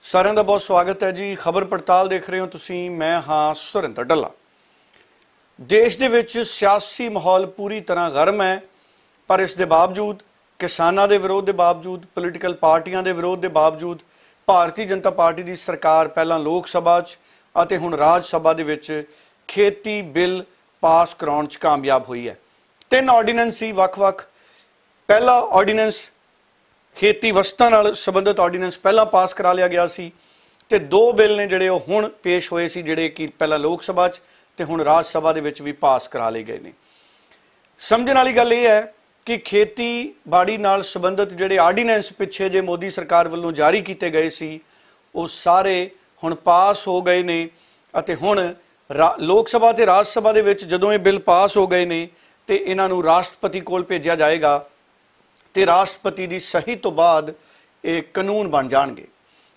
सारिਆਂ ਦਾ बहुत स्वागत है जी। खबर पड़ताल देख रहे हो तुसीं। मैं हाँ सुरिंदर ढल्ला। देश दे विच सियासी माहौल पूरी तरह गर्म है, पर इस दे बावजूद किसानां दे विरोध के बावजूद, पोलीटिकल पार्टियां दे विरोध के बावजूद भारतीय जनता पार्टी की सरकार पहलां लोक सभा अते हुण राज सभा दे विच खेती बिल पास कराउण च कामयाब हुई है। 3 ऑर्डीनेंस ही वख-वख। पहला ऑर्डीनेंस खेती वस्तां नाल संबंधित ऑर्डीनेंस पहला पास करा लिया गया सी ते 2 बिल ने जिहड़े ओह हुण पेश होए सी, जिहड़े कि पहला लोक सभा च ते हुण राज सभा दे विच भी पास करा लए गए ने। समझण वाली गल यह है कि खेतीबाड़ी नाल संबंधित जिहड़े ऑर्डीनेंस पिछे जे मोदी सरकार वल्लों जारी कीते गए सी वो सारे हुण पास हो गए ने अते हुण लोक सभा ते राज सभा दे विच जदों ये बिल पास हो गए ने ते इन्हां नूं राष्ट्रपति कोल भेजिया जाएगा ते राष्ट्रपति की सही तो बाद ये कानून बन जाएंगे।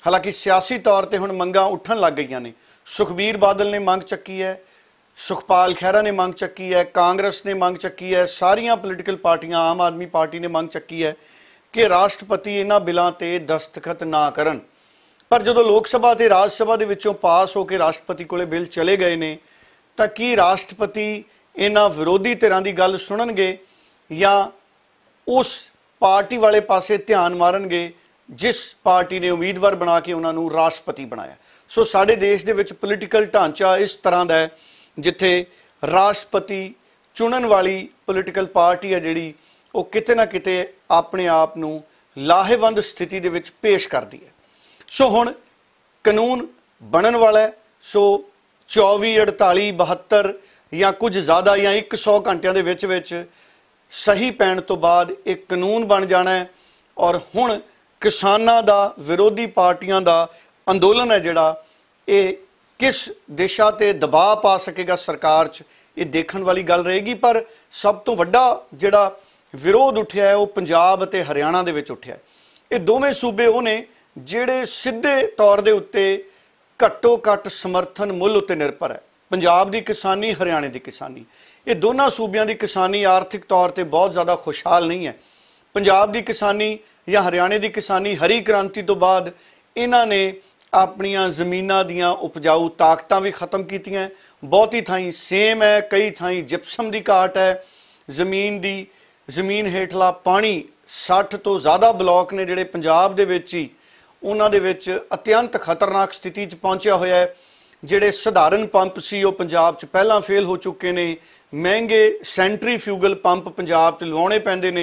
हालांकि सियासी तौर पर हुण मंगां उठन लग गई ने। सुखबीर बादल ने मंग चक्की है, सुखपाल खैरा ने मंग चक्की है, कांग्रेस ने मंग चक्की है, सारियां पोलीटिकल पार्टियां, आम आदमी पार्टी ने मंग चक्की है कि राष्ट्रपति इन्हां बिलों ते दस्तखत ना करन। पर जदों लोक सभा ते राज सभा दे विचों पास होकर राष्ट्रपति कोले बिल चले गए ने तां की राष्ट्रपति इन्हां विरोधी धिरां दी गल सुणनगे या उस पार्टी वाले पासे ध्यान मारनगे जिस पार्टी ने उम्मीदवार बना के उन्होंने राष्ट्रपति बनाया। सो साडे देश दे विच पोलीटिकल ढांचा इस तरह का है जिथे राष्ट्रपति चुनन वाली पोलीटिकल पार्टी है जिहड़ी वो किते ना किते अपने आप नूं लाहेवंद स्थिति दे विच पेश करती है। सो हुण कानून बनन वाला है। सो 24, 48, 72 या कुछ ज़्यादा या 100 घंटिया दे विच विच सही पैण तो बाद एक कानून बन जाना है और हुण किसानां दा, विरोधी पार्टियां दा अंदोलन है जिहड़ा ये किस दिशा ते दबाव पा सकेगा सरकार च, ये देखण वाली गल रहेगी। पर सब तो वड्डा जिहड़ा विरोध उठिया है वो पंजाब ते हरियाणा दे विच उठिया है। ये दोवें सूबे वो ने जिहड़े सीधे तौर दे उत्ते घट्टो घट्ट समर्थन मुल उत्ते निर्भर है। पंजाब दी किसानी, हरियाणे दी किसानी, ये दोनों सूबियां दी किसानी आर्थिक तौर पर बहुत ज़्यादा खुशहाल नहीं है। पंजाब दी किसानी या हरियाणे दी किसानी हरी क्रांति तो बाद इन्हां ने अपनियां ज़मीनां दियां उपजाऊ ताकतां भी खत्म कीतियां। बहुती थाई सेम है, कई थाई जिप्सम दी घाट है। ज़मीन हेठला पानी 60 तो ज़्यादा ब्लॉक ने जिहड़े पंजाब दे विच ही उन्हां दे विच अत्यंत खतरनाक स्थिति च पहुंचिया होया है। जिहड़े सधारण पंप सी वो पंजाब च पहलां फेल हो चुके ने। महंगे सेंट्रीफ्यूगल पंप पंजाब च लवाउणे पैंदे ने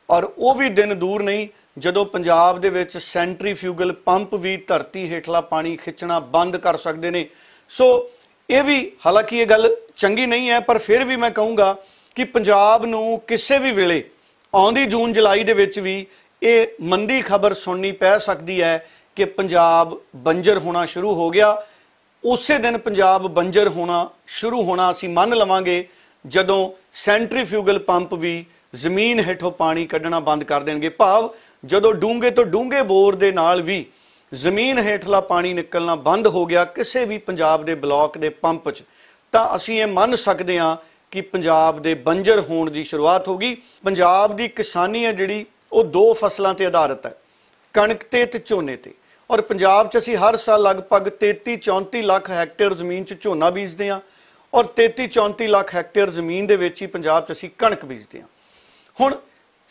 और वो भी दिन दूर नहीं जदों पंजाब दे विच सेंट्रीफ्यूगल पंप भी धरती हेठला पानी खिंचना बंद कर सकते हैं। सो ये भी हालांकि ये गल चंगी नहीं है, पर फिर भी मैं कहूँगा कि पंजाब नूं किसी भी वेले आउंदी जून जुलाई दे विच भी ये मंदी खबर सुननी पै सकती है कि पंजाब बंजर होना शुरू हो गया। उसे दिन पंजाब बंजर होना शुरू होना असीं मन लवांगे जदों सेंट्रीफ्यूगल पंप भी जमीन हेठों पानी कढ़ना बंद कर देंगे। भाव जदों डूंगे तो डूंगे बोर दे नाल भी जमीन हेठला पानी निकलना बंद हो गया किसी भी Punjab they block they pump च, तां असीं ये मन सकते हाँ कि पंजाब दे बंजर होण दी शुरुआत होगी। पंजाब दी किसानी है जिहड़ी वो 2 फसलों ते आधारित है, कणक ते झोने ते। और पंजाब च असीं हर साल लगभग 33-34 लाख हैक्टेयर जमीन च झोना बीजते हैं और 33-34 लाख हैक्टेयर जमीन दे विच ही पंजाब च असीं कणक बीजते हैं। हुण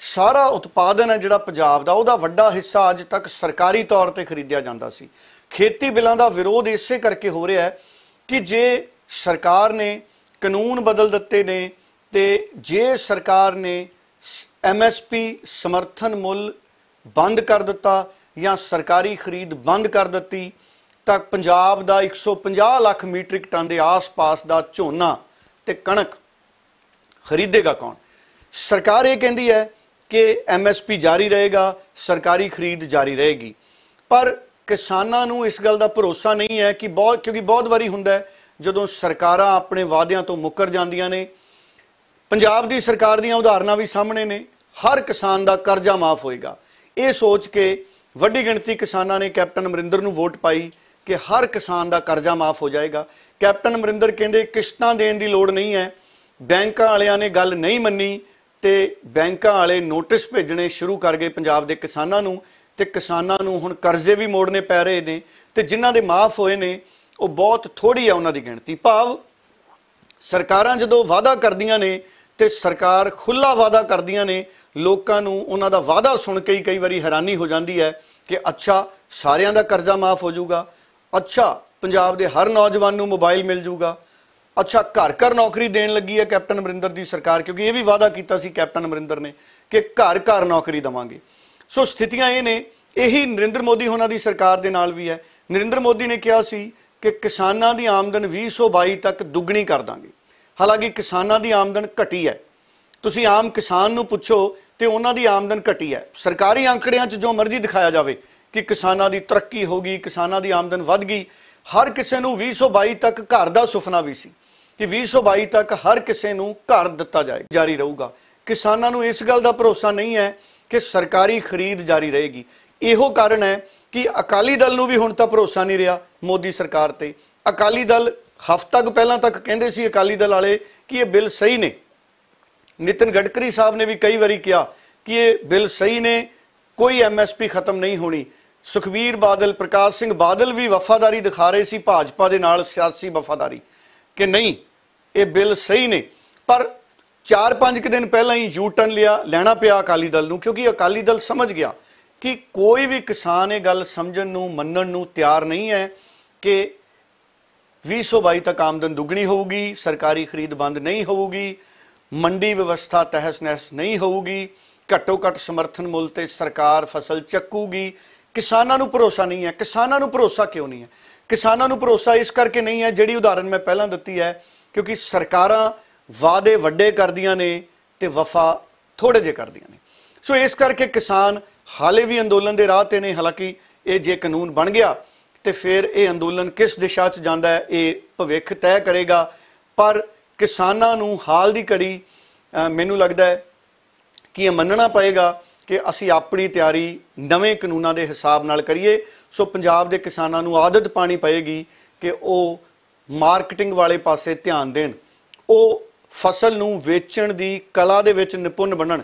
सारा उत्पादन है जिहड़ा पंजाब दा उहदा वड्डा हिस्सा अज तक सरकारी तौर पर खरीदिया जाता सी। खेती बिलों का विरोध इसे करके हो रहा है कि जे सरकार ने कानून बदल दिते ने ते जे सरकार ने MSP समर्थन मुल बंद कर दिता या सरकारी खरीद बंद कर दी तो पंजाब का 150 लाख मीट्रिक टन के आस पास का झोना ते कणक खरीदेगा कौन? सरकार ये कहती है कि MSP जारी रहेगा, सरकारी खरीद जारी रहेगी, पर किसानां नूं इस गल का भरोसा नहीं है कि क्योंकि बहुत बारी हुंदा है जदों सरकारां अपने वादियां तो मुकर जांदियां ने। पंजाब की सरकार दीयां उदाहरणां भी सामने ने। हर किसान का कर्जा माफ़ होएगा, ये सोच के वड्डी गिणती किसानां ने कैप्टन अमरिंदर नूं वोट पाई कि हर किसान का कर्जा माफ़ हो जाएगा। कैप्टन अमरिंदर कहंदे किश्तां देण दी लोड़ नहीं है। बैंकां वालियां ने गल नहीं मन्नी ते बैंकां वाले नोटिस भेजने शुरू कर गए पंजाब के किसानां नूं ਤੇ ਕਿਸਾਨਾਂ ਨੂੰ ਹੁਣ ਕਰਜ਼ੇ ਵੀ ਮੋੜਨੇ ਪੈ ਰਹੇ ਨੇ ਤੇ ਜਿਨ੍ਹਾਂ ਦੇ ਮਾਫ ਹੋਏ ਨੇ ਉਹ ਬਹੁਤ ਥੋੜੀ ਹੈ ਉਹਨਾਂ ਦੀ ਗਿਣਤੀ। ਭਾਵ ਸਰਕਾਰਾਂ ਜਦੋਂ ਵਾਅਦਾ ਕਰਦੀਆਂ ਨੇ ਤੇ ਸਰਕਾਰ ਖੁੱਲਾ ਵਾਅਦਾ ਕਰਦੀਆਂ ਨੇ, ਲੋਕਾਂ ਨੂੰ ਉਹਨਾਂ ਦਾ ਵਾਅਦਾ ਸੁਣ ਕੇ ਹੀ ਕਈ ਵਾਰੀ ਹੈਰਾਨੀ ਹੋ ਜਾਂਦੀ ਹੈ ਕਿ ਅੱਛਾ ਸਾਰਿਆਂ ਦਾ ਕਰਜ਼ਾ ਮਾਫ ਹੋ ਜਾਊਗਾ, ਅੱਛਾ ਪੰਜਾਬ ਦੇ ਹਰ ਨੌਜਵਾਨ ਨੂੰ ਮੋਬਾਈਲ ਮਿਲ ਜਾਊਗਾ, ਅੱਛਾ ਘਰ ਘਰ ਨੌਕਰੀ ਦੇਣ ਲੱਗੀ ਹੈ ਕੈਪਟਨ ਅਮਰਿੰਦਰ ਦੀ ਸਰਕਾਰ, ਕਿਉਂਕਿ ਇਹ ਵੀ ਵਾਅਦਾ ਕੀਤਾ ਸੀ ਕੈਪਟਨ ਅਮਰਿੰਦਰ ਨੇ ਕਿ ਘਰ ਘਰ ਨੌਕਰੀ ਦੇਵਾਂਗੇ। ਸੋ ਸਥਿਤੀਆਂ ਇਹ ਨੇ, ਇਹੀ ਨਰਿੰਦਰ ਮੋਦੀ ਹੋਣਾ ਦੀ ਸਰਕਾਰ ਦੇ ਨਾਲ ਵੀ ਹੈ। ਨਰਿੰਦਰ ਮੋਦੀ ਨੇ ਕਿਹਾ ਸੀ ਕਿ ਕਿਸਾਨਾਂ ਦੀ ਆਮਦਨ 2022 ਤੱਕ ਦੁੱਗਣੀ ਕਰ ਦਾਂਗੇ। ਹਾਲਾਂਕਿ ਕਿਸਾਨਾਂ ਦੀ ਆਮਦਨ ਘਟੀ ਹੈ, ਤੁਸੀਂ ਆਮ ਕਿਸਾਨ ਨੂੰ ਪੁੱਛੋ ਤੇ ਉਹਨਾਂ ਦੀ ਆਮਦਨ ਘਟੀ ਹੈ। ਸਰਕਾਰੀ ਅੰਕੜਿਆਂ 'ਚ ਜੋ ਮਰਜ਼ੀ ਦਿਖਾਇਆ ਜਾਵੇ ਕਿ ਕਿਸਾਨਾਂ ਦੀ ਤਰੱਕੀ ਹੋ ਗਈ, ਕਿਸਾਨਾਂ ਦੀ ਆਮਦਨ ਵੱਧ ਗਈ, ਹਰ ਕਿਸੇ ਨੂੰ 2022 ਤੱਕ ਘਰ ਦਾ ਸੁਪਨਾ ਵੀ ਸੀ ਕਿ 2022 ਤੱਕ ਹਰ ਕਿਸੇ ਨੂੰ ਘਰ ਦਿੱਤਾ ਜਾਏ, ਜਾਰੀ ਰਹੂਗਾ। ਕਿਸਾਨਾਂ ਨੂੰ ਇਸ ਗੱਲ ਦਾ ਭਰੋਸਾ ਨਹੀਂ ਹੈ ਕਿ ਸਰਕਾਰੀ ਖਰੀਦ ਜਾਰੀ ਰਹੇਗੀ। ਇਹੋ ਕਾਰਨ ਹੈ ਕਿ ਅਕਾਲੀ ਦਲ ਨੂੰ ਵੀ ਹੁਣ ਤਾਂ ਭਰੋਸਾ ਨਹੀਂ ਰਿਹਾ ਮੋਦੀ ਸਰਕਾਰ ਤੇ। ਅਕਾਲੀ ਦਲ ਹਫ਼ਤਾ ਕੁ ਪਹਿਲਾਂ ਤੱਕ ਕਹਿੰਦੇ ਸੀ ਅਕਾਲੀ ਦਲ ਵਾਲੇ ਕਿ ਇਹ ਬਿੱਲ ਸਹੀ ਨੇ। ਨਿਤਿਨ ਗਡਕਰੀ ਸਾਹਿਬ ਨੇ ਵੀ ਕਈ ਵਾਰੀ ਕਿਹਾ ਕਿ ਇਹ ਬਿੱਲ ਸਹੀ ਨੇ, ਕੋਈ MSP ਖਤਮ ਨਹੀਂ ਹੋਣੀ। ਸੁਖਬੀਰ ਬਾਦਲ, ਪ੍ਰਕਾਸ਼ ਸਿੰਘ ਬਾਦਲ ਵੀ ਵਫਾਦਾਰੀ ਦਿਖਾ ਰਹੇ ਸੀ ਭਾਜਪਾ ਦੇ ਨਾਲ, ਸਿਆਸੀ ਵਫਾਦਾਰੀ, ਕਿ ਨਹੀਂ ਇਹ ਬਿੱਲ ਸਹੀ ਨੇ। ਪਰ 4-5 ਦਿਨ ਪਹਿਲਾਂ ਹੀ ਯੂ ਟਰਨ ਲੈਣਾ ਪਿਆ ਅਕਾਲੀ ਦਲ ਨੂੰ, ਕਿਉਂਕਿ ਅਕਾਲੀ ਦਲ ਸਮਝ ਗਿਆ ਕਿ ਕੋਈ ਵੀ ਕਿਸਾਨ ਇਹ ਗੱਲ ਸਮਝਣ ਨੂੰ, ਮੰਨਣ ਨੂੰ ਤਿਆਰ ਨਹੀਂ ਹੈ ਕਿ 2022 ਤੱਕ ਆਮਦਨ ਦੁੱਗਣੀ ਹੋਊਗੀ, ਸਰਕਾਰੀ ਖਰੀਦ ਬੰਦ ਨਹੀਂ ਹੋਊਗੀ, ਮੰਡੀ ਵਿਵਸਥਾ ਤਹਿਸ ਨਹਿਸ ਨਹੀਂ ਹੋਊਗੀ, ਘੱਟੋ ਘੱਟ ਸਮਰਥਨ ਮੁੱਲ ਤੇ ਸਰਕਾਰ ਫਸਲ ਚੱਕੂਗੀ। ਕਿਸਾਨਾਂ ਨੂੰ ਭਰੋਸਾ ਨਹੀਂ ਹੈ। ਕਿਸਾਨਾਂ ਨੂੰ ਭਰੋਸਾ ਕਿਉਂ ਨਹੀਂ ਹੈ? ਕਿਸਾਨਾਂ ਨੂੰ ਭਰੋਸਾ ਇਸ ਕਰਕੇ ਨਹੀਂ ਹੈ, ਜਿਹੜੀ ਉਦਾਹਰਨ ਮੈਂ ਪਹਿਲਾਂ ਦਿੱਤੀ ਹੈ, ਕਿਉਂਕਿ ਸਰਕਾਰਾਂ ਵਾਅਦੇ ਵੱਡੇ ਕਰਦੀਆਂ ਨੇ ਤੇ ਵਫਾ ਥੋੜੇ ਜਿਹੇ ਕਰਦੀਆਂ ਨੇ। ਸੋ ਇਸ ਕਰਕੇ ਕਿਸਾਨ ਹਾਲੇ ਵੀ ਅੰਦੋਲਨ ਦੇ ਰਾਹ ਤੇ ਨੇ। ਹਾਲਾਂਕਿ ਇਹ ਜੇ ਕਾਨੂੰਨ ਬਣ ਗਿਆ ਤੇ ਫਿਰ ਇਹ ਅੰਦੋਲਨ ਕਿਸ ਦਿਸ਼ਾ 'ਚ ਜਾਂਦਾ ਹੈ ਇਹ ਭਵਿੱਖ ਤੈਅ ਕਰੇਗਾ। ਪਰ ਕਿਸਾਨਾਂ ਨੂੰ ਹਾਲ ਦੀ ਘੜੀ ਮੈਨੂੰ ਲੱਗਦਾ ਹੈ ਕਿ ਇਹ ਮੰਨਣਾ ਪਏਗਾ ਕਿ ਅਸੀਂ ਆਪਣੀ ਤਿਆਰੀ ਨਵੇਂ ਕਾਨੂੰਨਾਂ ਦੇ ਹਿਸਾਬ ਨਾਲ ਕਰੀਏ। ਸੋ ਪੰਜਾਬ ਦੇ ਕਿਸਾਨਾਂ ਨੂੰ ਆਦਤ ਪਾਣੀ ਪਏਗੀ ਕਿ ਉਹ ਮਾਰਕੀਟਿੰਗ ਵਾਲੇ ਪਾਸੇ ਧਿਆਨ ਦੇਣ, ਉਹ ਫਸਲ ਨੂੰ ਵੇਚਣ ਦੀ ਕਲਾ ਦੇ ਵਿੱਚ ਨਿਪੁੰਨ ਬਣਨ।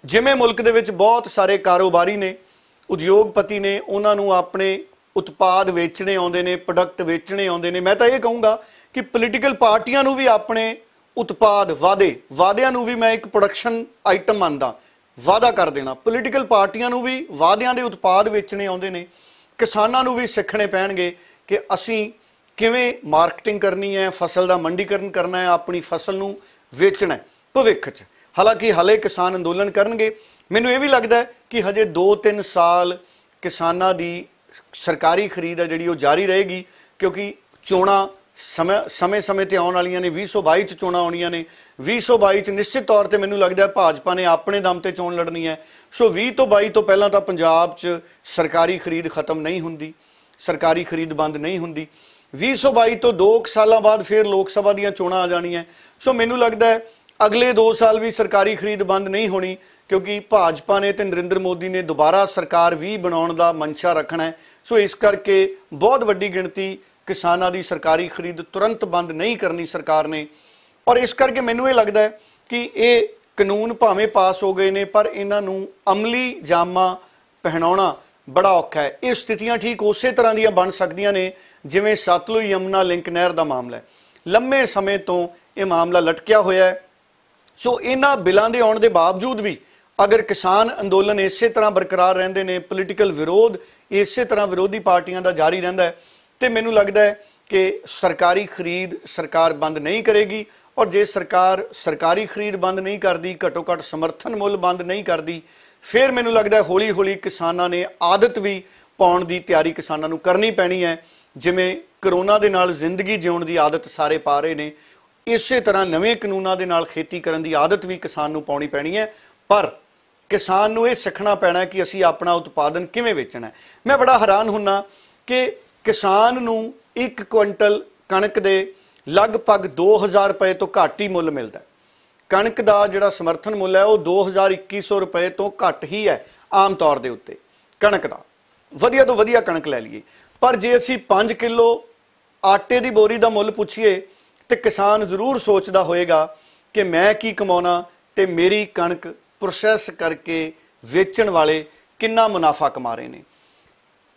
ਜਿਵੇਂ ਮੁਲਕ ਦੇ ਵਿੱਚ ਬਹੁਤ ਸਾਰੇ ਕਾਰੋਬਾਰੀ ਨੇ, ਉਦਯੋਗਪਤੀ ਨੇ, ਉਹਨਾਂ ਨੂੰ ਆਪਣੇ ਉਤਪਾਦ ਵੇਚਣੇ ਆਉਂਦੇ ਨੇ, ਪ੍ਰੋਡਕਟ ਵੇਚਣੇ ਆਉਂਦੇ ਨੇ। ਮੈਂ ਤਾਂ ਇਹ ਕਹੂੰਗਾ ਕਿ ਪੋਲੀਟੀਕਲ ਪਾਰਟੀਆਂ ਨੂੰ ਵੀ ਆਪਣੇ ਉਤਪਾਦ ਵਾਅਦਿਆਂ ਨੂੰ ਵੀ ਮੈਂ ਇੱਕ ਪ੍ਰੋਡਕਸ਼ਨ ਆਈਟਮ ਮੰਨਦਾ। ਵਾਅਦਾ ਕਰ ਦੇਣਾ, ਪੋਲੀਟੀਕਲ ਪਾਰਟੀਆਂ ਨੂੰ ਵੀ ਵਾਅਦਿਆਂ ਦੇ ਉਤਪਾਦ ਵੇਚਣੇ ਆਉਂਦੇ ਨੇ। ਕਿਸਾਨਾਂ ਨੂੰ ਵੀ ਸਿੱਖਣੇ ਪੈਣਗੇ ਕਿ ਅਸੀਂ ਕਿਵੇਂ ਮਾਰਕੀਟਿੰਗ ਕਰਨੀ ਹੈ, ਫਸਲ ਦਾ ਮੰਡੀਕਰਨ ਕਰਨਾ ਹੈ, ਆਪਣੀ ਫਸਲ ਨੂੰ ਵੇਚਣਾ ਹੈ ਭਵਿੱਖ 'ਚ। ਹਾਲਾਂਕਿ ਹਲੇ ਕਿਸਾਨ ਅੰਦੋਲਨ ਕਰਨਗੇ। ਮੈਨੂੰ ਇਹ ਵੀ ਲੱਗਦਾ ਹੈ ਕਿ ਹਜੇ 2-3 ਸਾਲ ਕਿਸਾਨਾਂ ਦੀ ਸਰਕਾਰੀ ਖਰੀਦ ਹੈ ਜਿਹੜੀ ਉਹ ਜਾਰੀ ਰਹੇਗੀ, ਕਿਉਂਕਿ ਚੋਣਾਂ ਸਮੇਂ ਤੇ ਆਉਣ ਵਾਲੀਆਂ ਨੇ। 2022 'ਚ ਚੋਣਾਂ ਆਉਣੀਆਂ ਨੇ। 2022 'ਚ ਨਿਸ਼ਚਿਤ ਤੌਰ ਤੇ ਮੈਨੂੰ ਲੱਗਦਾ ਭਾਜਪਾ ਨੇ ਆਪਣੇ ਦਮ ਤੇ ਚੋਣ ਲੜਨੀ ਹੈ। ਸੋ 20 ਤੋਂ 22 ਤੋਂ ਪਹਿਲਾਂ ਤਾਂ ਪੰਜਾਬ 'ਚ ਸਰਕਾਰੀ ਖਰੀਦ ਖਤਮ ਨਹੀਂ ਹੁੰਦੀ, ਸਰਕਾਰੀ ਖਰੀਦ ਬੰਦ ਨਹੀਂ ਹੁੰਦੀ। 2022 ਤੋਂ 2 ਸਾਲਾਂ ਬਾਅਦ ਫਿਰ ਲੋਕ ਸਭਾ ਦੀਆਂ ਚੋਣਾਂ ਆ ਜਾਣੀਆਂ। ਸੋ ਮੈਨੂੰ ਲੱਗਦਾ ਹੈ ਅਗਲੇ 2 ਸਾਲ ਵੀ ਸਰਕਾਰੀ ਖਰੀਦ ਬੰਦ ਨਹੀਂ ਹੋਣੀ, ਕਿਉਂਕਿ ਭਾਜਪਾ ਨੇ ਤੇ ਨਰਿੰਦਰ ਮੋਦੀ ਨੇ ਦੁਬਾਰਾ ਸਰਕਾਰ ਵੀ ਬਣਾਉਣ ਦਾ ਮਨਸ਼ਾ ਰੱਖਣਾ ਹੈ। ਸੋ ਇਸ ਕਰਕੇ ਬਹੁਤ ਵੱਡੀ ਗਿਣਤੀ ਕਿਸਾਨਾਂ ਦੀ ਸਰਕਾਰੀ ਖਰੀਦ ਤੁਰੰਤ ਬੰਦ ਨਹੀਂ ਕਰਨੀ ਸਰਕਾਰ ਨੇ। ਔਰ ਇਸ ਕਰਕੇ ਮੈਨੂੰ ਇਹ ਲੱਗਦਾ ਹੈ ਕਿ ਇਹ ਕਾਨੂੰਨ ਭਾਵੇਂ ਪਾਸ ਹੋ ਗਏ ਨੇ, ਪਰ ਇਹਨਾਂ ਨੂੰ ਅਮਲੀ ਜਾਮਾ ਪਹਿਨਾਉਣਾ ਬੜਾ ਔਖਾ ਹੈ। ਇਹ ਸਥਿਤੀਆਂ ਠੀਕ ਉਸੇ ਤਰ੍ਹਾਂ ਦੀਆਂ ਬਣ ਸਕਦੀਆਂ ਨੇ ਜਿਵੇਂ ਸਤਲੁਜ ਯਮੁਨਾ ਲਿੰਕ ਨਹਿਰ ਦਾ ਮਾਮਲਾ ਹੈ। ਲੰਮੇ ਸਮੇਂ ਤੋਂ ਇਹ ਮਾਮਲਾ ਲਟਕਿਆ ਹੋਇਆ ਹੈ। ਸੋ ਇਹਨਾਂ ਬਿੱਲਾਂ ਦੇ ਆਉਣ ਦੇ ਬਾਵਜੂਦ ਵੀ ਅਗਰ ਕਿਸਾਨ ਅੰਦੋਲਨ ਇਸੇ ਤਰ੍ਹਾਂ ਬਰਕਰਾਰ ਰਹਿੰਦੇ ਨੇ, ਪੋਲੀਟੀਕਲ ਵਿਰੋਧ ਇਸੇ ਤਰ੍ਹਾਂ ਵਿਰੋਧੀ ਪਾਰਟੀਆਂ ਦਾ ਜਾਰੀ ਰਹਿੰਦਾ ਹੈ, ਤੇ ਮੈਨੂੰ ਲੱਗਦਾ ਹੈ ਕਿ ਸਰਕਾਰੀ ਖਰੀਦ ਸਰਕਾਰ ਬੰਦ ਨਹੀਂ ਕਰੇਗੀ। ਔਰ ਜੇ ਸਰਕਾਰ ਸਰਕਾਰੀ ਖਰੀਦ ਬੰਦ ਨਹੀਂ ਕਰਦੀ, ਘੱਟੋ ਘੱਟ ਸਮਰਥਨ ਮੁੱਲ ਬੰਦ ਨਹੀਂ ਕਰਦੀ, ਫਿਰ ਮੈਨੂੰ ਲੱਗਦਾ ਹੈ ਹੌਲੀ ਹੌਲੀ ਕਿਸਾਨਾਂ ਨੇ ਆਦਤ ਵੀ ਪਾਉਣ ਦੀ ਤਿਆਰੀ ਕਿਸਾਨਾਂ ਨੂੰ ਕਰਨੀ ਪੈਣੀ ਹੈ। ਜਿਵੇਂ ਕਰੋਨਾ ਦੇ ਨਾਲ ਜ਼ਿੰਦਗੀ ਜਿਉਣ ਦੀ ਆਦਤ ਸਾਰੇ ਪਾ ਰਹੇ ਨੇ, ਇਸੇ ਤਰ੍ਹਾਂ ਨਵੇਂ ਕਾਨੂੰਨਾਂ ਦੇ ਨਾਲ ਖੇਤੀ ਕਰਨ ਦੀ ਆਦਤ ਵੀ ਕਿਸਾਨ ਨੂੰ ਪਾਉਣੀ ਪੈਣੀ ਹੈ। ਪਰ ਕਿਸਾਨ ਨੂੰ ਇਹ ਸਿੱਖਣਾ ਪੈਣਾ ਕਿ ਅਸੀਂ ਆਪਣਾ ਉਤਪਾਦਨ ਕਿਵੇਂ ਵੇਚਣਾ ਹੈ। ਮੈਂ ਬੜਾ ਹੈਰਾਨ ਹੁੰਨਾ ਕਿ ਕਿਸਾਨ ਨੂੰ 1 ਕੁਇੰਟਲ ਕਣਕ ਦੇ ਲਗਭਗ 2000 ਰੁਪਏ ਤੋਂ ਘੱਟ ਹੀ ਮੁੱਲ ਮਿਲਦਾ ਹੈ। ਕਣਕ ਦਾ ਜਿਹੜਾ ਸਮਰਥਨ ਮੁੱਲ ਹੈ ਉਹ 2100 ਰੁਪਏ ਤੋਂ ਘੱਟ ਹੀ ਹੈ ਆਮ ਤੌਰ ਦੇ ਉੱਤੇ ਕਣਕ ਦਾ। ਵਧੀਆ ਤੋਂ ਵਧੀਆ ਕਣਕ ਲੈ ਲਈਏ, ਪਰ ਜੇ ਅਸੀਂ 5 ਕਿਲੋ ਆਟੇ ਦੀ ਬੋਰੀ ਦਾ ਮੁੱਲ ਪੁੱਛੀਏ ਤੇ ਕਿਸਾਨ ਜ਼ਰੂਰ ਸੋਚਦਾ ਹੋਏਗਾ ਕਿ ਮੈਂ ਕੀ ਕਮਾਉਣਾ ਤੇ ਮੇਰੀ ਕਣਕ ਪ੍ਰੋਸੈਸ ਕਰਕੇ ਵੇਚਣ ਵਾਲੇ ਕਿੰਨਾ ਮੁਨਾਫਾ ਕਮਾ ਰਹੇ ਨੇ,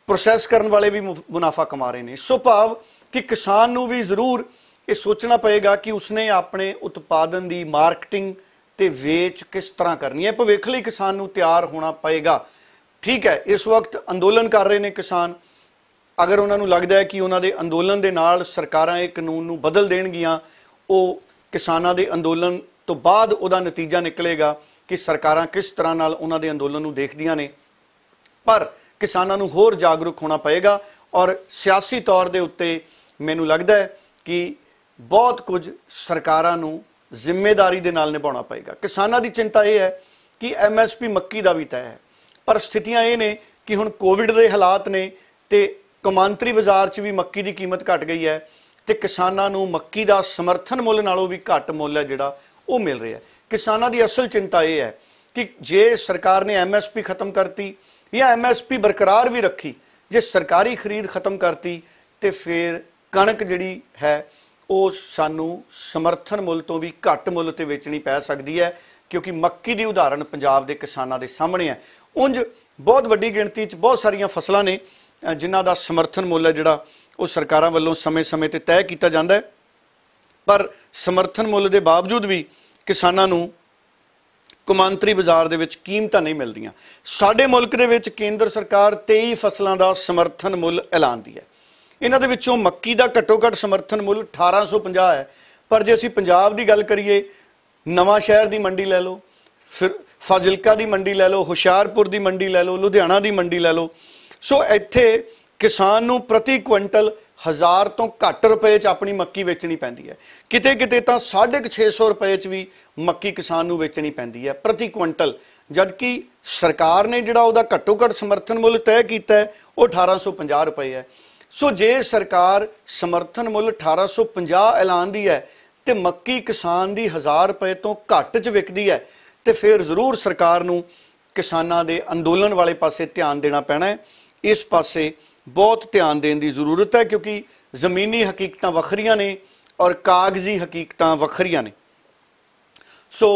ਪ੍ਰੋਸੈਸ ਕਰਨ ਵਾਲੇ ਵੀ ਮੁਨਾਫਾ ਕਮਾ ਰਹੇ ਨੇ। ਸੋ ਭਾਵ ਕਿ ਕਿਸਾਨ ਨੂੰ ਵੀ ਜ਼ਰੂਰ ਇਹ ਸੋਚਣਾ ਪਏਗਾ ਕਿ ਉਸਨੇ ਆਪਣੇ ਉਤਪਾਦਨ ਦੀ ਮਾਰਕੀਟਿੰਗ ਤੇ ਵੇਚ ਕਿਸ ਤਰ੍ਹਾਂ ਕਰਨੀ ਹੈ। ਭਵਿੱਖ ਲਈ ਕਿਸਾਨ ਨੂੰ ਤਿਆਰ ਹੋਣਾ ਪਏਗਾ। ਠੀਕ ਹੈ, ਇਸ ਵਕਤ ਅੰਦੋਲਨ ਕਰ ਰਹੇ ਨੇ ਕਿਸਾਨ। ਅਗਰ ਉਹਨਾਂ ਨੂੰ ਲੱਗਦਾ ਹੈ ਕਿ ਉਹਨਾਂ ਦੇ ਅੰਦੋਲਨ ਦੇ ਨਾਲ ਸਰਕਾਰਾਂ ਇਹ ਕਾਨੂੰਨ ਨੂੰ ਬਦਲ ਦੇਣਗੀਆਂ, ਉਹ ਕਿਸਾਨਾਂ ਦੇ ਅੰਦੋਲਨ ਤੋਂ ਬਾਅਦ ਉਹਦਾ ਨਤੀਜਾ ਨਿਕਲੇਗਾ ਕਿ ਸਰਕਾਰਾਂ ਕਿਸ ਤਰ੍ਹਾਂ ਨਾਲ ਉਹਨਾਂ ਦੇ ਅੰਦੋਲਨ ਨੂੰ ਦੇਖਦੀਆਂ ਨੇ। ਪਰ ਕਿਸਾਨਾਂ ਨੂੰ ਹੋਰ ਜਾਗਰੂਕ ਹੋਣਾ ਪਏਗਾ ਔਰ ਸਿਆਸੀ ਤੌਰ ਦੇ ਉੱਤੇ ਮੈਨੂੰ ਲੱਗਦਾ ਹੈ ਕਿ ਬਹੁਤ ਕੁਝ ਸਰਕਾਰਾਂ ਨੂੰ ਜ਼ਿੰਮੇਵਾਰੀ ਦੇ ਨਾਲ ਨਿਭਾਉਣਾ ਪਏਗਾ। ਕਿਸਾਨਾਂ ਦੀ ਚਿੰਤਾ ਇਹ ਹੈ ਕਿ MSP ਮੱਕੀ ਦਾ ਵੀ ਤੈਅ ਹੈ, ਪਰ ਸਥਿਤੀਆਂ ਇਹ ਨੇ ਕਿ ਹੁਣ ਕੋਵਿਡ ਦੇ ਹਾਲਾਤ ਨੇ ਤੇ ਕੌਮਾਂਤਰੀ ਬਾਜ਼ਾਰ 'ਚ ਵੀ ਮੱਕੀ ਦੀ ਕੀਮਤ ਘਟ ਗਈ ਹੈ ਤੇ ਕਿਸਾਨਾਂ ਨੂੰ ਮੱਕੀ ਦਾ ਸਮਰਥਨ ਮੁੱਲ ਨਾਲੋਂ ਵੀ ਘੱਟ ਮੁੱਲ ਹੈ ਜਿਹੜਾ ਉਹ ਮਿਲ ਰਿਹਾ ਹੈ। ਕਿਸਾਨਾਂ ਦੀ ਅਸਲ ਚਿੰਤਾ ਇਹ ਹੈ ਕਿ ਜੇ ਸਰਕਾਰ ਨੇ MSP ਖਤਮ ਕਰਤੀ ਜਾਂ MSP ਬਰਕਰਾਰ ਵੀ ਰੱਖੀ, ਜੇ ਸਰਕਾਰੀ ਖਰੀਦ ਖਤਮ ਕਰਤੀ ਤੇ ਫਿਰ ਕਣਕ ਜਿਹੜੀ ਹੈ ਉਹ ਸਾਨੂੰ ਸਮਰਥਨ ਮੁੱਲ ਤੋਂ ਵੀ ਘੱਟ ਮੁੱਲ ਤੇ ਵੇਚਣੀ ਪੈ ਸਕਦੀ ਹੈ, ਕਿਉਂਕਿ ਮੱਕੀ ਦੀ ਉਦਾਹਰਣ ਪੰਜਾਬ ਦੇ ਕਿਸਾਨਾਂ ਦੇ ਸਾਹਮਣੇ ਹੈ। ਉਂਝ ਬਹੁਤ ਵੱਡੀ ਗਿਣਤੀ 'ਚ ਬਹੁਤ ਸਾਰੀਆਂ ਫਸਲਾਂ ਨੇ ਜਿਨ੍ਹਾਂ ਦਾ ਸਮਰਥਨ ਮੁੱਲ ਹੈ ਜਿਹੜਾ ਉਹ ਸਰਕਾਰਾਂ ਵੱਲੋਂ ਸਮੇਂ-ਸਮੇਂ ਤੇ ਤੈਅ ਕੀਤਾ ਜਾਂਦਾ ਹੈ, ਪਰ ਸਮਰਥਨ ਮੁੱਲ ਦੇ ਬਾਵਜੂਦ ਵੀ ਕਿਸਾਨਾਂ ਨੂੰ ਕੌਮਾਂਤਰੀ ਬਾਜ਼ਾਰ ਦੇ ਵਿੱਚ ਕੀਮਤਾਂ ਨਹੀਂ ਮਿਲਦੀਆਂ। ਸਾਡੇ ਮੁਲਕ ਦੇ ਵਿੱਚ ਕੇਂਦਰ ਸਰਕਾਰ 23 ਫਸਲਾਂ ਦਾ ਸਮਰਥਨ ਮੁੱਲ ਐਲਾਨਦੀ ਹੈ। ਇਹਨਾਂ ਦੇ ਵਿੱਚੋਂ ਮੱਕੀ ਦਾ ਘੱਟੋ ਘੱਟ ਸਮਰਥਨ ਮੁੱਲ 1850 ਹੈ, ਪਰ ਜੇ ਅਸੀਂ ਪੰਜਾਬ ਦੀ ਗੱਲ ਕਰੀਏ, ਨਵਾਂ ਸ਼ਹਿਰ ਦੀ ਮੰਡੀ ਲੈ ਲਓ, ਫਿਰ ਫਾਜ਼ਿਲਕਾ ਦੀ ਮੰਡੀ ਲੈ ਲਓ, ਹੁਸ਼ਿਆਰਪੁਰ ਦੀ ਮੰਡੀ ਲੈ ਲਓ, ਲੁਧਿਆਣਾ ਦੀ ਮੰਡੀ ਲੈ ਲਓ। ਸੋ ਇੱਥੇ ਕਿਸਾਨ ਨੂੰ ਪ੍ਰਤੀ ਕੁਇੰਟਲ 1000 ਤੋਂ ਘੱਟ ਰੁਪਏ 'ਚ ਆਪਣੀ ਮੱਕੀ ਵੇਚਣੀ ਪੈਂਦੀ ਹੈ। ਕਿਤੇ ਕਿਤੇ ਤਾਂ 650 ਰੁਪਏ 'ਚ ਵੀ ਮੱਕੀ ਕਿਸਾਨ ਨੂੰ ਵੇਚਣੀ ਪੈਂਦੀ ਹੈ ਪ੍ਰਤੀ ਕੁਇੰਟਲ, ਜਦਕਿ ਸਰਕਾਰ ਨੇ ਜਿਹੜਾ ਉਹਦਾ ਘੱਟੋ ਘੱਟ ਸਮਰਥਨ ਮੁੱਲ ਤੈਅ ਕੀਤਾ ਹੈ ਉਹ 1850 ਰੁਪਏ ਹੈ। ਸੋ ਜੇ ਸਰਕਾਰ ਸਮਰਥਨ ਮੁੱਲ 1850 ਐਲਾਨਦੀ ਹੈ ਤੇ ਮੱਕੀ ਕਿਸਾਨ ਦੀ 1000 ਰੁਪਏ ਤੋਂ ਘੱਟ 'ਚ ਵਿਕਦੀ ਹੈ ਤੇ ਫਿਰ ਜ਼ਰੂਰ ਸਰਕਾਰ ਨੂੰ ਕਿਸਾਨਾਂ ਦੇ ਅੰਦੋਲਨ ਵਾਲੇ ਪਾਸੇ ਧਿਆਨ ਦੇਣਾ ਪੈਣਾ ਹੈ। ਇਸ ਪਾਸੇ ਬਹੁਤ ਧਿਆਨ ਦੇਣ ਦੀ ਜ਼ਰੂਰਤ ਹੈ, ਕਿਉਂਕਿ ਜ਼ਮੀਨੀ ਹਕੀਕਤਾਂ ਵੱਖਰੀਆਂ ਨੇ ਔਰ ਕਾਗਜ਼ੀ ਹਕੀਕਤਾਂ ਵੱਖਰੀਆਂ ਨੇ। ਸੋ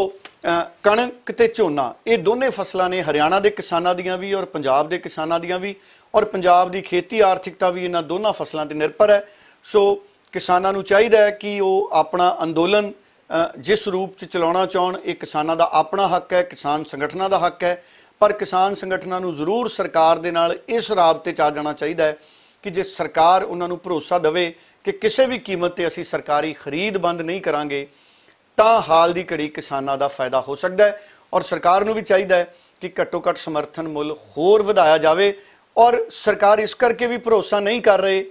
ਕਣਕ ਤੇ ਝੋਨਾ ਇਹ ਦੋਨੇ ਫਸਲਾਂ ਨੇ ਹਰਿਆਣਾ ਦੇ ਕਿਸਾਨਾਂ ਦੀਆਂ ਵੀ ਔਰ ਪੰਜਾਬ ਦੇ ਕਿਸਾਨਾਂ ਦੀਆਂ ਵੀ, ਔਰ ਪੰਜਾਬ ਦੀ ਖੇਤੀ ਆਰਥਿਕਤਾ ਵੀ ਇਹਨਾਂ ਦੋਨਾਂ ਫਸਲਾਂ ਤੇ ਨਿਰਭਰ ਹੈ। ਸੋ ਕਿਸਾਨਾਂ ਨੂੰ ਚਾਹੀਦਾ ਹੈ ਕਿ ਉਹ ਆਪਣਾ ਅੰਦੋਲਨ ਜਿਸ ਰੂਪ 'ਚ ਚਲਾਉਣਾ ਚਾਹਣ, ਇਹ ਕਿਸਾਨਾਂ ਦਾ ਆਪਣਾ ਹੱਕ ਹੈ, ਕਿਸਾਨ ਸੰਗਠਨਾਂ ਦਾ ਹੱਕ ਹੈ, ਪਰ ਕਿਸਾਨ ਸੰਗਠਨਾਂ ਨੂੰ ਜ਼ਰੂਰ ਸਰਕਾਰ ਦੇ ਨਾਲ ਇਸ ਰਾਬਤੇ 'ਚ ਆ ਜਾਣਾ ਚਾਹੀਦਾ ਹੈ ਕਿ ਜੇ ਸਰਕਾਰ ਉਹਨਾਂ ਨੂੰ ਭਰੋਸਾ ਦੇਵੇ ਕਿ ਕਿਸੇ ਵੀ ਕੀਮਤ ਤੇ ਅਸੀਂ ਸਰਕਾਰੀ ਖਰੀਦ ਬੰਦ ਨਹੀਂ ਕਰਾਂਗੇ ਤਾਂ ਹਾਲ ਦੀ ਘੜੀ ਕਿਸਾਨਾਂ ਦਾ ਫਾਇਦਾ ਹੋ ਸਕਦਾ ਹੈ। ਔਰ ਸਰਕਾਰ ਨੂੰ ਵੀ ਚਾਹੀਦਾ ਹੈ ਕਿ ਘੱਟੋ ਘੱਟ ਸਮਰਥਨ ਮੁੱਲ ਹੋਰ ਵਧਾਇਆ ਜਾਵੇ। ਔਰ ਸਰਕਾਰ ਇਸ ਕਰਕੇ ਵੀ ਭਰੋਸਾ ਨਹੀਂ ਕਰ ਰਹੇ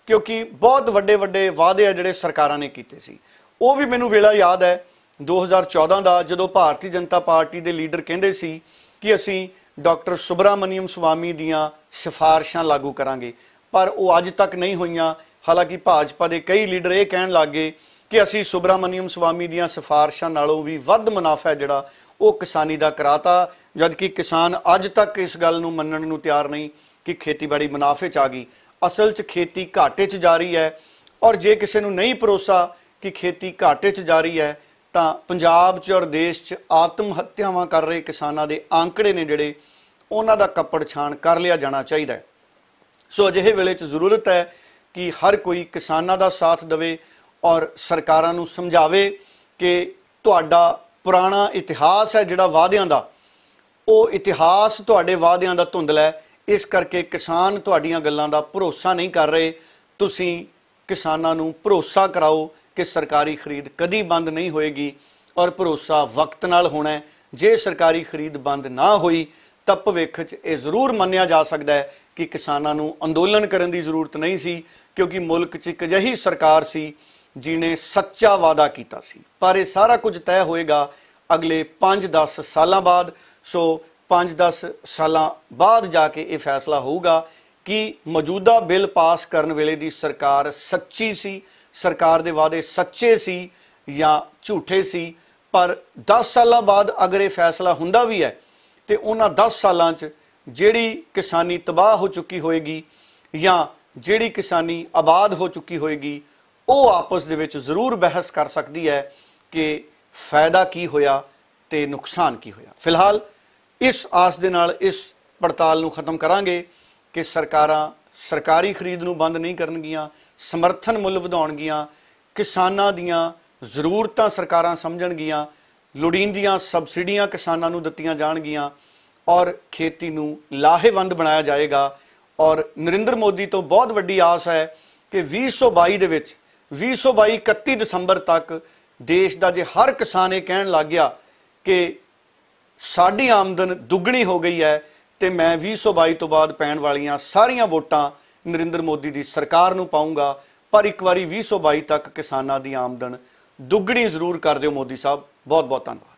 ਕਿਉਂਕਿ ਬਹੁਤ ਵੱਡੇ ਵਾਅਦੇ ਆ ਜਿਹੜੇ ਸਰਕਾਰਾਂ ਨੇ ਕੀਤੇ ਸੀ। ਉਹ ਵੀ ਮੈਨੂੰ ਵੇਲਾ ਯਾਦ ਹੈ 2014 ਦਾ, ਜਦੋਂ ਭਾਰਤੀ ਜਨਤਾ ਪਾਰਟੀ ਦੇ ਲੀਡਰ ਕਹਿੰਦੇ ਸੀ ਕਿ ਅਸੀਂ ਡਾਕਟਰ ਸੁਬਰਾਮਨੀਅਮ ਸਵਾਮੀ ਦੀਆਂ ਸਿਫਾਰਿਸ਼ਾਂ ਲਾਗੂ ਕਰਾਂਗੇ, ਪਰ ਉਹ ਅੱਜ ਤੱਕ ਨਹੀਂ ਹੋਈਆਂ। ਹਾਲਾਂਕਿ ਭਾਜਪਾ ਦੇ ਕਈ ਲੀਡਰ ਇਹ ਕਹਿਣ ਲੱਗ ਗਏ ਕਿ ਅਸੀਂ ਸੁਬਰਾਮਨੀਅਮ ਸਵਾਮੀ ਦੀਆਂ ਸਿਫਾਰਿਸ਼ਾਂ ਨਾਲੋਂ ਵੀ ਵੱਧ ਮੁਨਾਫਾ ਜਿਹੜਾ ਉਹ ਕਿਸਾਨੀ ਦਾ ਕਰਾਤਾ, ਜਦਕਿ ਕਿਸਾਨ ਅੱਜ ਤੱਕ ਇਸ ਗੱਲ ਨੂੰ ਮੰਨਣ ਨੂੰ ਤਿਆਰ ਨਹੀਂ ਕਿ ਖੇਤੀਬਾੜੀ ਮੁਨਾਫੇ 'ਚ ਆ ਗਈ। ਅਸਲ 'ਚ ਖੇਤੀ ਘਾਟੇ 'ਚ ਜਾ ਰਹੀ ਹੈ। ਔਰ ਜੇ ਕਿਸੇ ਨੂੰ ਨਹੀਂ ਭਰੋਸਾ ਕਿ ਖੇਤੀ ਘਾਟੇ 'ਚ ਜਾ ਰਹੀ ਹੈ ਤਾਂ ਪੰਜਾਬ 'ਚ ਔਰ ਦੇਸ਼ 'ਚ ਆਤਮ ਹੱਤਿਆਵਾਂ ਕਰ ਰਹੇ ਕਿਸਾਨਾਂ ਦੇ ਆંકੜੇ ਨੇ ਜਿਹੜੇ ਉਹਨਾਂ ਦਾ ਕੱਪੜ ਛਾਣ ਕਰ ਲਿਆ ਜਾਣਾ ਚਾਹੀਦਾ ਹੈ। ਸੋ ਅਜਿਹੇ ਵੇਲੇ 'ਚ ਜ਼ਰੂਰਤ ਹੈ ਕਿ ਹਰ ਕੋਈ ਕਿਸਾਨਾਂ ਦਾ ਸਾਥ ਦੇਵੇ ਔਰ ਸਰਕਾਰਾਂ ਨੂੰ ਸਮਝਾਵੇ ਕਿ ਤੁਹਾਡਾ ਪੁਰਾਣਾ ਇਤਿਹਾਸ ਹੈ ਜਿਹੜਾ ਵਾਅਦਿਆਂ ਦਾ, ਉਹ ਇਤਿਹਾਸ ਤੁਹਾਡੇ ਵਾਅਦਿਆਂ ਦਾ ਧੁੰਦਲਾ ਹੈ। ਇਸ ਕਰਕੇ ਕਿਸਾਨ ਤੁਹਾਡੀਆਂ ਗੱਲਾਂ ਦਾ ਭਰੋਸਾ ਨਹੀਂ ਕਰ ਰਹੇ। ਤੁਸੀਂ ਕਿਸਾਨਾਂ ਨੂੰ ਭਰੋਸਾ ਕਰਾਓ ਕਿ ਸਰਕਾਰੀ ਖਰੀਦ ਕਦੀ ਬੰਦ ਨਹੀਂ ਹੋਏਗੀ ਔਰ ਭਰੋਸਾ ਵਕਤ ਨਾਲ ਹੋਣਾ ਹੈ। ਜੇ ਸਰਕਾਰੀ ਖਰੀਦ ਬੰਦ ਨਾ ਹੋਈ ਤਾਂ ਭਵਿੱਖ 'ਚ ਇਹ ਜ਼ਰੂਰ ਮੰਨਿਆ ਜਾ ਸਕਦਾ ਹੈ ਕਿ ਕਿਸਾਨਾਂ ਨੂੰ ਅੰਦੋਲਨ ਕਰਨ ਦੀ ਜ਼ਰੂਰਤ ਨਹੀਂ ਸੀ, ਕਿਉਂਕਿ ਮੁਲਕ 'ਚ ਇੱਕ ਅਜਿਹੀ ਸਰਕਾਰ ਸੀ ਜਿਹਨੇ ਸੱਚਾ ਵਾਅਦਾ ਕੀਤਾ ਸੀ। ਪਰ ਇਹ ਸਾਰਾ ਕੁਝ ਤੈਅ ਹੋਏਗਾ ਅਗਲੇ 5-10 ਸਾਲਾਂ ਬਾਅਦ। ਸੋ 5-10 ਸਾਲਾਂ ਬਾਅਦ ਜਾ ਕੇ ਇਹ ਫੈਸਲਾ ਹੋਊਗਾ ਕਿ ਮੌਜੂਦਾ ਬਿੱਲ ਪਾਸ ਕਰਨ ਵੇਲੇ ਦੀ ਸਰਕਾਰ ਸੱਚੀ ਸੀ, ਸਰਕਾਰ ਦੇ ਵਾਅਦੇ ਸੱਚੇ ਸੀ ਜਾਂ ਝੂਠੇ ਸੀ। ਪਰ 10 ਸਾਲਾਂ ਬਾਅਦ ਅਗਰ ਇਹ ਫੈਸਲਾ ਹੁੰਦਾ ਵੀ ਹੈ ਤੇ ਉਹਨਾਂ 10 ਸਾਲਾਂ 'ਚ ਜਿਹੜੀ ਕਿਸਾਨੀ ਤਬਾਹ ਹੋ ਚੁੱਕੀ ਹੋਏਗੀ ਜਾਂ ਜਿਹੜੀ ਕਿਸਾਨੀ ਆਬਾਦ ਹੋ ਚੁੱਕੀ ਹੋਏਗੀ, ਉਹ ਆਪਸ ਦੇ ਵਿੱਚ ਜ਼ਰੂਰ ਬਹਿਸ ਕਰ ਸਕਦੀ ਹੈ ਕਿ ਫਾਇਦਾ ਕੀ ਹੋਇਆ ਤੇ ਨੁਕਸਾਨ ਕੀ ਹੋਇਆ। ਫਿਲਹਾਲ ਇਸ ਆਸ ਦੇ ਨਾਲ ਇਸ ਪੜਤਾਲ ਨੂੰ ਖਤਮ ਕਰਾਂਗੇ ਕਿ ਸਰਕਾਰਾਂ ਸਰਕਾਰੀ ਖਰੀਦ ਨੂੰ ਬੰਦ ਨਹੀਂ ਕਰਨਗੀਆਂ, ਸਮਰਥਨ ਮੁੱਲ ਵਧਾਉਣਗੀਆਂ, ਕਿਸਾਨਾਂ ਦੀਆਂ ਜ਼ਰੂਰਤਾਂ ਸਰਕਾਰਾਂ ਸਮਝਣਗੀਆਂ, ਲੋੜੀਂਦੀਆਂ ਸਬਸਿਡੀਆਂ ਕਿਸਾਨਾਂ ਨੂੰ ਦਿੱਤੀਆਂ ਜਾਣਗੀਆਂ ਔਰ ਖੇਤੀ ਨੂੰ ਲਾਹੇਵੰਦ ਬਣਾਇਆ ਜਾਏਗਾ। ਔਰ ਨਰਿੰਦਰ ਮੋਦੀ ਤੋਂ ਬਹੁਤ ਵੱਡੀ ਆਸ ਹੈ ਕਿ 2022 ਦੇ ਵਿੱਚ 31 ਦਸੰਬਰ ਤੱਕ ਦੇਸ਼ ਦਾ ਜੇ ਹਰ ਕਿਸਾਨ ਇਹ ਕਹਿਣ ਲੱਗ ਗਿਆ ਕਿ ਸਾਡੀ ਆਮਦਨ ਦੁੱਗਣੀ ਹੋ ਗਈ ਹੈ ਤੇ ਮੈਂ 2022 ਤੋਂ ਬਾਅਦ ਪੈਣ ਵਾਲੀਆਂ ਸਾਰੀਆਂ ਵੋਟਾਂ ਨਰਿੰਦਰ ਮੋਦੀ ਦੀ ਸਰਕਾਰ ਨੂੰ ਪਾਊਂਗਾ, ਪਰ ਇੱਕ ਵਾਰੀ 2022 ਤੱਕ ਕਿਸਾਨਾਂ ਦੀ ਆਮਦਨ ਦੁੱਗਣੀ ਜ਼ਰੂਰ ਕਰ ਦਿਓ ਮੋਦੀ ਸਾਹਿਬ। ਬਹੁਤ ਬਹੁਤ ਧੰਨਵਾਦ।